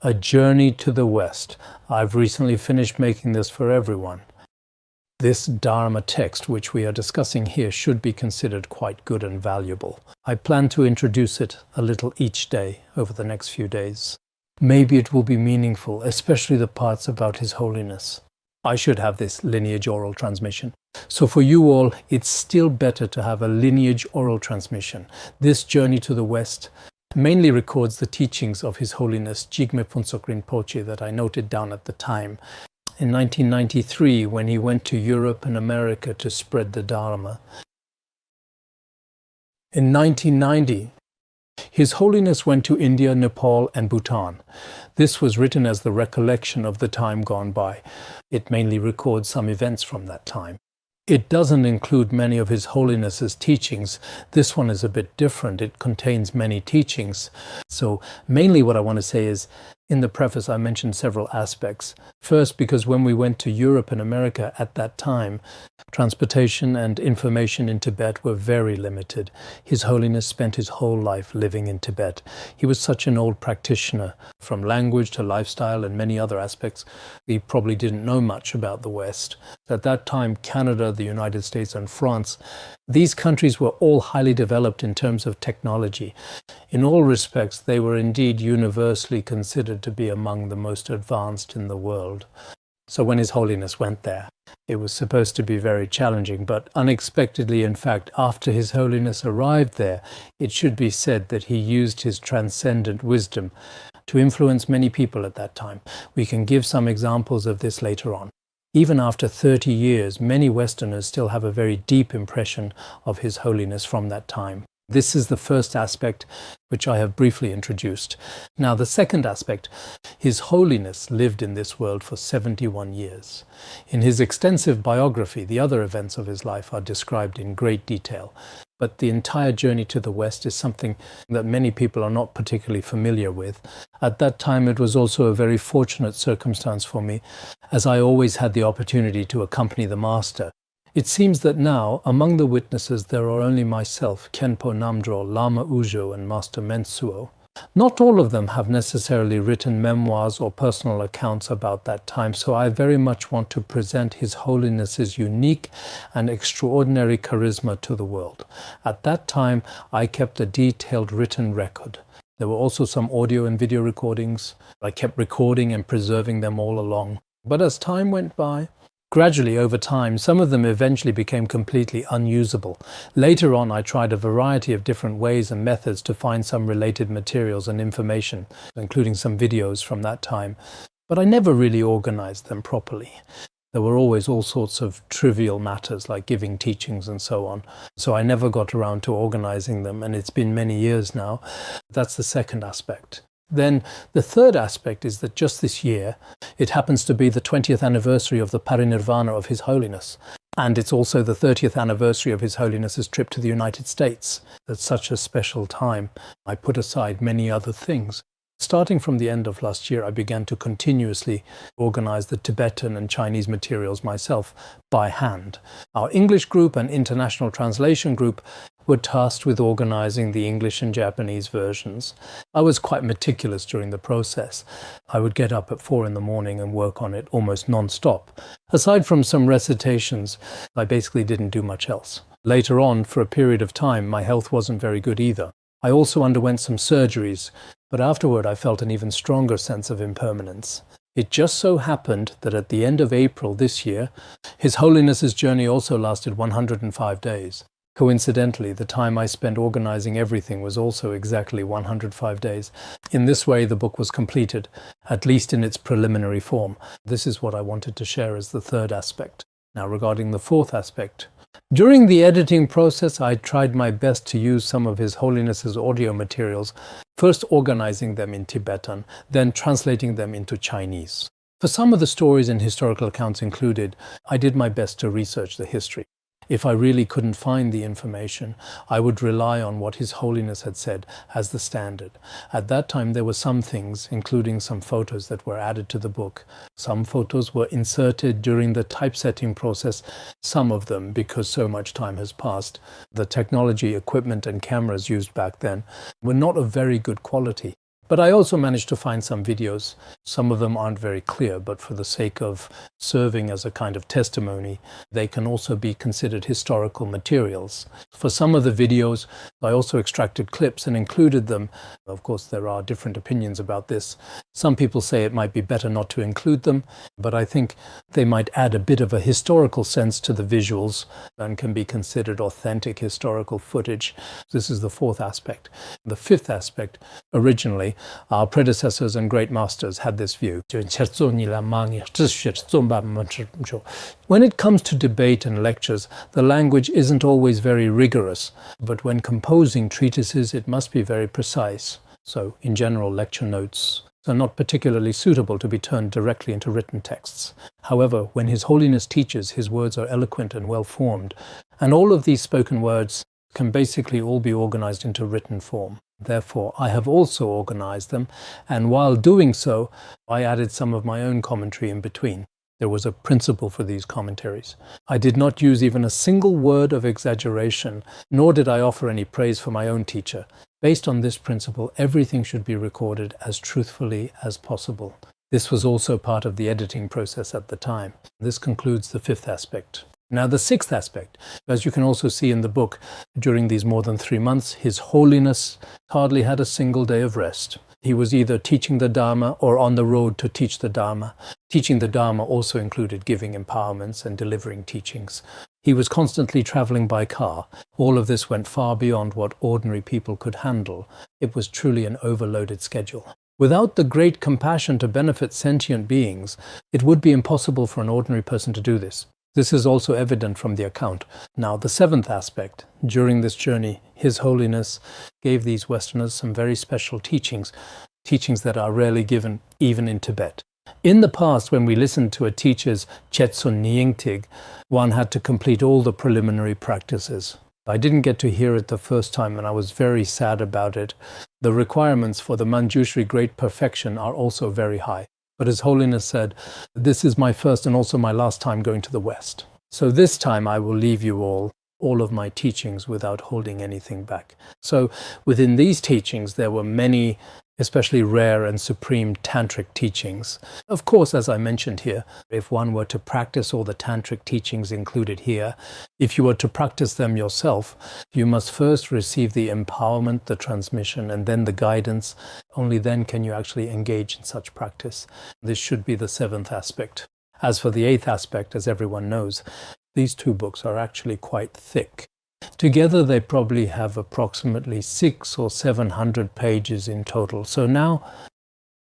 A Journey to the West. I've recently finished making this for everyone. This Dharma text, which we are discussing here, should be considered quite good and valuable. I plan to introduce it a little each day over the next few days. Maybe it will be meaningful, especially the parts about His Holiness. I should have this lineage oral transmission. So for you all, it's still better to have a lineage oral transmission. This Journey to the West mainly records the teachings of His Holiness Jigme Phuntsok Rinpoche that I noted down at the time. In 1993, when he went to Europe and America to spread the Dharma. In 1990, His Holiness went to India, Nepal and Bhutan. This was written as the recollection of the time gone by. It mainly records some events from that time. It doesn't include many of His Holiness's teachings. This one is a bit different. It contains many teachings. So mainly what I want to say is, in the preface I mentioned several aspects. First, because when we went to Europe and America at that time, transportation and information in Tibet were very limited. His Holiness spent his whole life living in Tibet. He was such an old practitioner, from language to lifestyle and many other aspects. He probably didn't know much about the West. At that time, Canada, the United States and France, these countries were all highly developed in terms of technology. In all respects, they were indeed universally considered to be among the most advanced in the world. So when His Holiness went there, it was supposed to be very challenging, but unexpectedly, in fact, after His Holiness arrived there, it should be said that he used his transcendent wisdom to influence many people at that time. We can give some examples of this later on. Even after 30 years, many Westerners still have a very deep impression of His Holiness from that time. This is the first aspect which I have briefly introduced. Now the second aspect, His Holiness lived in this world for 71 years. In his extensive biography, the other events of his life are described in great detail. But the entire journey to the West is something that many people are not particularly familiar with. At that time, it was also a very fortunate circumstance for me, as I always had the opportunity to accompany the Master. It seems that now, among the witnesses, there are only myself, Khenpo Namdro, Lama Ujo and Master Mentsuo. Not all of them have necessarily written memoirs or personal accounts about that time, so I very much want to present His Holiness's unique and extraordinary charisma to the world. At that time, I kept a detailed written record. There were also some audio and video recordings. I kept recording and preserving them all along. But as time went by, gradually, over time, some of them eventually became completely unusable. Later on, I tried a variety of different ways and methods to find some related materials and information, including some videos from that time. But I never really organized them properly. There were always all sorts of trivial matters like giving teachings and so on. So I never got around to organizing them, and it's been many years now. That's the second aspect. Then the third aspect is that just this year, it happens to be the 20th anniversary of the parinirvana of His Holiness. And it's also the 30th anniversary of His Holiness's trip to the United States. At such a special time, I put aside many other things. Starting from the end of last year, I began to continuously organize the Tibetan and Chinese materials myself by hand. Our English group and international translation group were tasked with organizing the English and Japanese versions. I was quite meticulous during the process. I would get up at 4 in the morning and work on it almost non-stop. Aside from some recitations, I basically didn't do much else. Later on, for a period of time, my health wasn't very good either. I also underwent some surgeries, but afterward I felt an even stronger sense of impermanence. It just so happened that at the end of April this year, His Holiness's journey also lasted 105 days. Coincidentally, the time I spent organizing everything was also exactly 105 days. In this way, the book was completed, at least in its preliminary form. This is what I wanted to share as the third aspect. Now, regarding the fourth aspect. During the editing process, I tried my best to use some of His Holiness's audio materials, first organizing them in Tibetan, then translating them into Chinese. For some of the stories and historical accounts included, I did my best to research the history. If I really couldn't find the information, I would rely on what His Holiness had said as the standard. At that time, there were some things, including some photos that were added to the book. Some photos were inserted during the typesetting process, some of them because so much time has passed. The technology, equipment and cameras used back then were not of very good quality. But I also managed to find some videos. Some of them aren't very clear, but for the sake of serving as a kind of testimony, they can also be considered historical materials. For some of the videos, I also extracted clips and included them. Of course, there are different opinions about this. Some people say it might be better not to include them, but I think they might add a bit of a historical sense to the visuals and can be considered authentic historical footage. This is the fourth aspect. The fifth aspect, originally, our predecessors and great masters had this view. When it comes to debate and lectures, the language isn't always very rigorous, but when composing treatises, it must be very precise. So, in general, lecture notes are not particularly suitable to be turned directly into written texts. However, when His Holiness teaches, his words are eloquent and well-formed, and all of these spoken words can basically all be organized into written form. Therefore, I have also organized them, and while doing so, I added some of my own commentary in between. There was a principle for these commentaries. I did not use even a single word of exaggeration, nor did I offer any praise for my own teacher. Based on this principle, everything should be recorded as truthfully as possible. This was also part of the editing process at the time. This concludes the fifth aspect. Now, the sixth aspect, as you can also see in the book, during these more than 3 months, His Holiness hardly had a single day of rest. He was either teaching the Dharma or on the road to teach the Dharma. Teaching the Dharma also included giving empowerments and delivering teachings. He was constantly traveling by car. All of this went far beyond what ordinary people could handle. It was truly an overloaded schedule. Without the great compassion to benefit sentient beings, it would be impossible for an ordinary person to do this. This is also evident from the account. Now, the seventh aspect. During this journey, His Holiness gave these Westerners some very special teachings that are rarely given even in Tibet. In the past, when we listened to a teacher's Chetsun Nyingtig, one had to complete all the preliminary practices. I didn't get to hear it the first time, and I was very sad about it. The requirements for the Manjushri Great Perfection are also very high. But His Holiness said, "This is my first and also my last time going to the West. So this time I will leave you all of my teachings without holding anything back." So within these teachings, there were many, especially rare and supreme tantric teachings. Of course, as I mentioned here, if one were to practice all the tantric teachings included here, if you were to practice them yourself, you must first receive the empowerment, the transmission, and then the guidance. Only then can you actually engage in such practice. This should be the seventh aspect. As for the eighth aspect, as everyone knows, these two books are actually quite thick. Together they probably have approximately 600 or 700 pages in total. So now,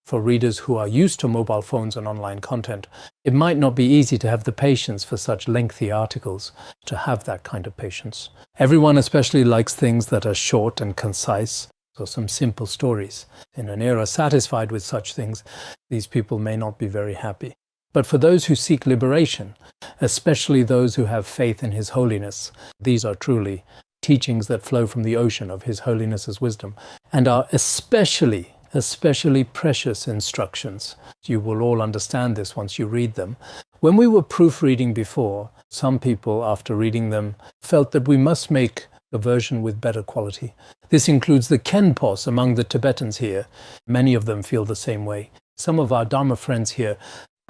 for readers who are used to mobile phones and online content, it might not be easy to have the patience for such lengthy articles, to have that kind of patience. Everyone especially likes things that are short and concise, or some simple stories. In an era satisfied with such things, these people may not be very happy. But for those who seek liberation, especially those who have faith in His Holiness, these are truly teachings that flow from the ocean of His Holiness's wisdom, and are especially precious instructions. You will all understand this once you read them. When we were proofreading before, some people, after reading them, felt that we must make a version with better quality. This includes the Khenpos among the Tibetans here. Many of them feel the same way. Some of our Dharma friends here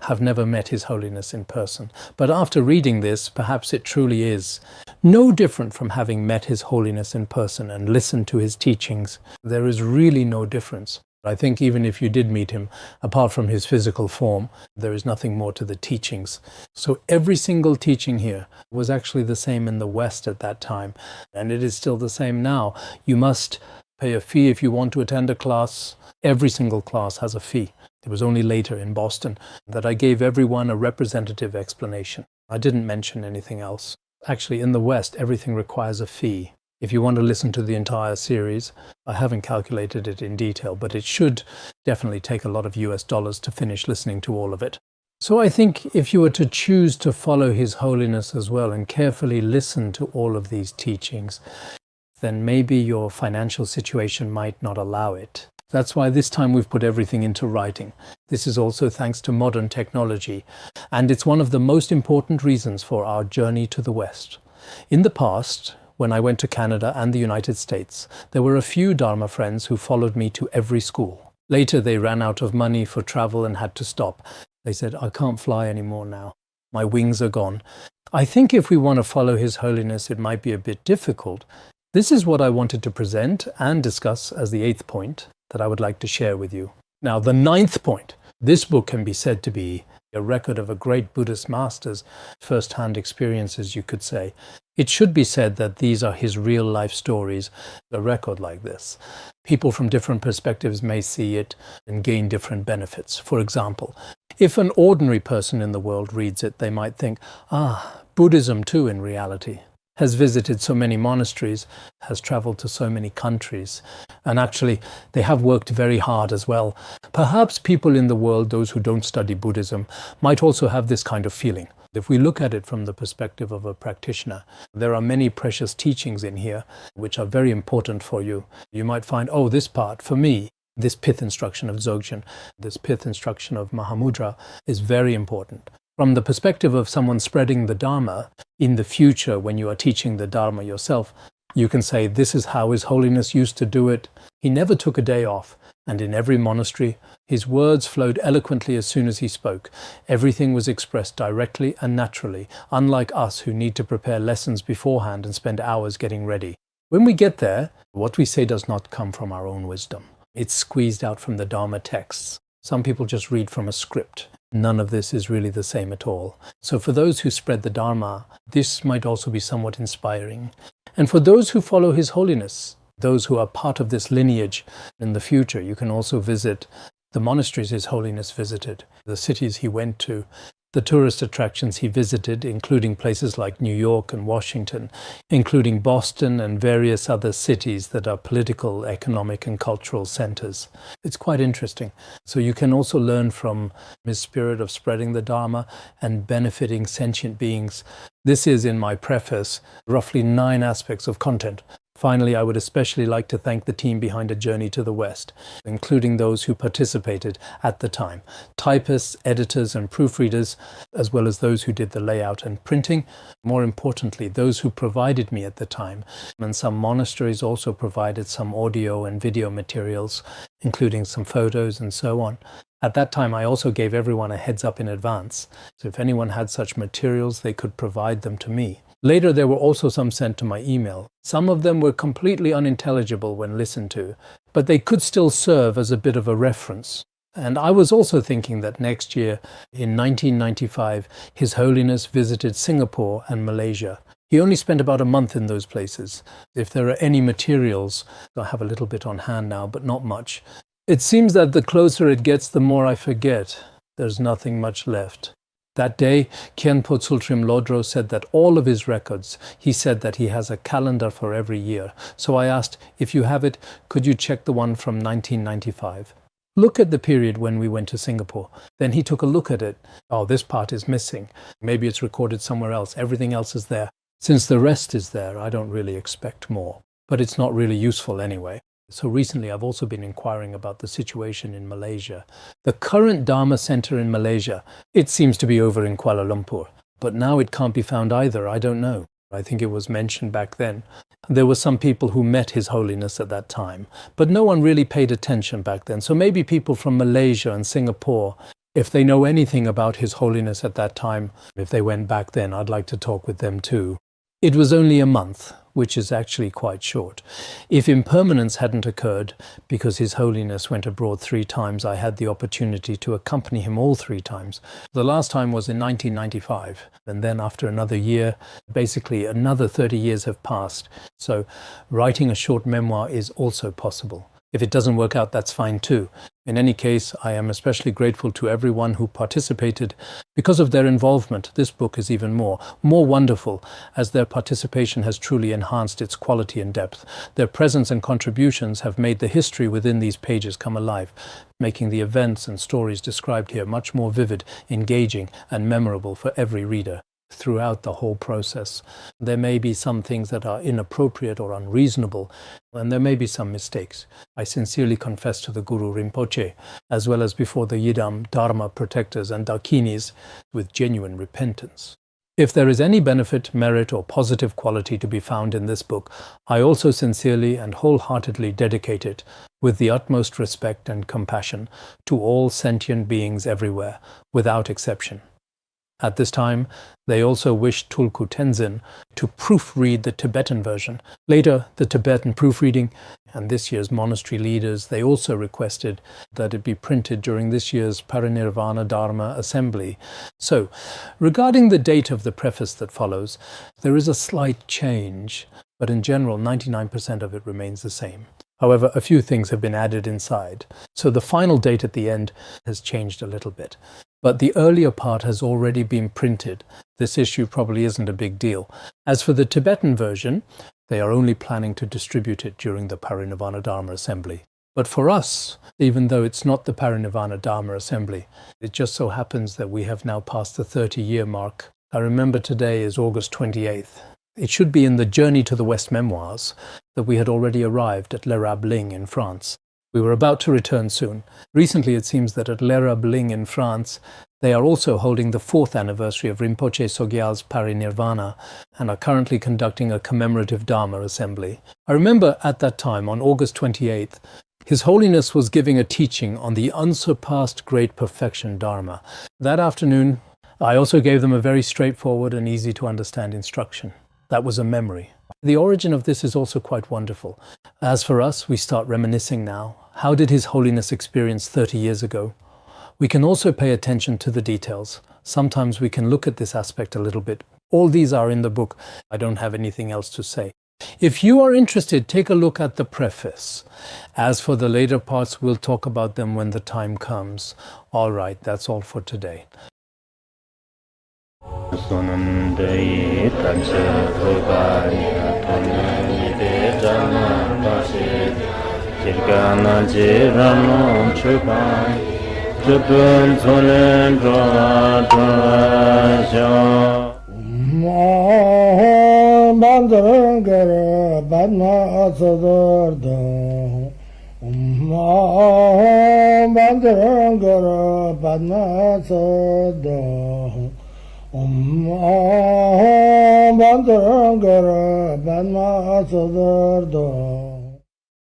have never met His Holiness in person. But after reading this, perhaps it truly is no different from having met His Holiness in person and listened to his teachings. There is really no difference. I think even if you did meet him, apart from his physical form, there is nothing more to the teachings. So every single teaching here was actually the same in the West at that time, and it is still the same now. You must pay a fee if you want to attend a class. Every single class has a fee. It was only later in Boston that I gave everyone a representative explanation. I didn't mention anything else. Actually, in the West, everything requires a fee. If you want to listen to the entire series, I haven't calculated it in detail, but it should definitely take a lot of US dollars to finish listening to all of it. So I think if you were to choose to follow His Holiness as well and carefully listen to all of these teachings, then maybe your financial situation might not allow it. That's why this time we've put everything into writing. This is also thanks to modern technology, and it's one of the most important reasons for our journey to the West. In the past, when I went to Canada and the United States, there were a few Dharma friends who followed me to every school. Later, they ran out of money for travel and had to stop. They said, I can't fly anymore now. My wings are gone. I think if we want to follow His Holiness, it might be a bit difficult. This is what I wanted to present and discuss as the 8th point that I would like to share with you. Now, the 9th point. This book can be said to be a record of a great Buddhist master's first-hand experiences, you could say. It should be said that these are his real-life stories, a record like this. People from different perspectives may see it and gain different benefits. For example, if an ordinary person in the world reads it, they might think, Buddhism too in reality has visited so many monasteries, has traveled to so many countries, and actually they have worked very hard as well. Perhaps people in the world, those who don't study Buddhism, might also have this kind of feeling. If we look at it from the perspective of a practitioner, there are many precious teachings in here which are very important for you. You might find, this part, for me, this pith instruction of Dzogchen, this pith instruction of Mahamudra is very important. From the perspective of someone spreading the Dharma, in the future when you are teaching the Dharma yourself, you can say, this is how His Holiness used to do it. He never took a day off. And in every monastery, his words flowed eloquently as soon as he spoke. Everything was expressed directly and naturally, unlike us who need to prepare lessons beforehand and spend hours getting ready. When we get there, what we say does not come from our own wisdom. It's squeezed out from the Dharma texts. Some people just read from a script. None of this is really the same at all. So for those who spread the Dharma, this might also be somewhat inspiring. And for those who follow His Holiness, those who are part of this lineage in the future, you can also visit the monasteries His Holiness visited, the cities he went to, the tourist attractions he visited, including places like New York and Washington, including Boston and various other cities that are political, economic, and cultural centers. It's quite interesting. So you can also learn from his spirit of spreading the Dharma and benefiting sentient beings. This is, in my preface, roughly 9 aspects of content. Finally, I would especially like to thank the team behind A Journey to the West, including those who participated at the time, typists, editors, and proofreaders, as well as those who did the layout and printing. More importantly, those who provided me at the time. And some monasteries also provided some audio and video materials, including some photos and so on. At that time, I also gave everyone a heads up in advance, so if anyone had such materials, they could provide them to me. Later, there were also some sent to my email. Some of them were completely unintelligible when listened to, but they could still serve as a bit of a reference. And I was also thinking that next year, in 1995, His Holiness visited Singapore and Malaysia. He only spent about a month in those places. If there are any materials, I have a little bit on hand now, but not much. It seems that the closer it gets, the more I forget. There's nothing much left. That day, Khenpo Tsultrim Lodro said that all of his records, he said that he has a calendar for every year. So I asked, if you have it, could you check the one from 1995? Look at the period when we went to Singapore. Then he took a look at it. This part is missing. Maybe it's recorded somewhere else. Everything else is there. Since the rest is there, I don't really expect more. But it's not really useful anyway. So recently I've also been inquiring about the situation in Malaysia. The current Dharma Center in Malaysia, it seems to be over in Kuala Lumpur. But now it can't be found either, I don't know. I think it was mentioned back then. There were some people who met His Holiness at that time, but no one really paid attention back then. So maybe people from Malaysia and Singapore, if they know anything about His Holiness at that time, if they went back then, I'd like to talk with them too. It was only a month, which is actually quite short. If impermanence hadn't occurred, because His Holiness went abroad 3 times, I had the opportunity to accompany him all 3 times. The last time was in 1995, and then after another year, basically another 30 years have passed. So writing a short memoir is also possible. If it doesn't work out, that's fine too. In any case, I am especially grateful to everyone who participated. Because of their involvement, this book is even more wonderful, as their participation has truly enhanced its quality and depth. Their presence and contributions have made the history within these pages come alive, making the events and stories described here much more vivid, engaging, and memorable for every reader. Throughout the whole process, there may be some things that are inappropriate or unreasonable, and there may be some mistakes. I sincerely confess to the Guru Rinpoche, as well as before the Yidam, Dharma protectors and Dakinis, with genuine repentance. If there is any benefit, merit, or positive quality to be found in this book, I also sincerely and wholeheartedly dedicate it, with the utmost respect and compassion, to all sentient beings everywhere, without exception. At this time, they also wished Tulku Tenzin to proofread the Tibetan version. Later, the Tibetan proofreading, and this year's monastery leaders, they also requested that it be printed during this year's Parinirvana Dharma Assembly. So, regarding the date of the preface that follows, there is a slight change, but in general, 99% of it remains the same. However, a few things have been added inside, so the final date at the end has changed a little bit. But the earlier part has already been printed. This issue probably isn't a big deal. As for the Tibetan version, they are only planning to distribute it during the Parinirvana Dharma Assembly. But for us, even though it's not the Parinirvana Dharma Assembly, it just so happens that we have now passed the 30-year mark. I remember today is August 28th. It should be in the Journey to the West memoirs that we had already arrived at l'Érable in France. We were about to return soon. Recently, it seems that at l'Érable in France, they are also holding the 4th anniversary of Rinpoche Sogyal's Parinirvana and are currently conducting a commemorative Dharma assembly. I remember at that time, on August 28th, His Holiness was giving a teaching on the unsurpassed great perfection Dharma. That afternoon, I also gave them a very straightforward and easy to understand instruction. That was a memory. The origin of this is also quite wonderful. As for us, we start reminiscing now. How did His Holiness experience 30 years ago? We can also pay attention to the details. Sometimes we can look at this aspect a little bit. All these are in the book. I don't have anything else to say. If you are interested, take a look at the preface. As for the later parts, we'll talk about them when the time comes. All right, that's all for today. Bandara Banma Sadar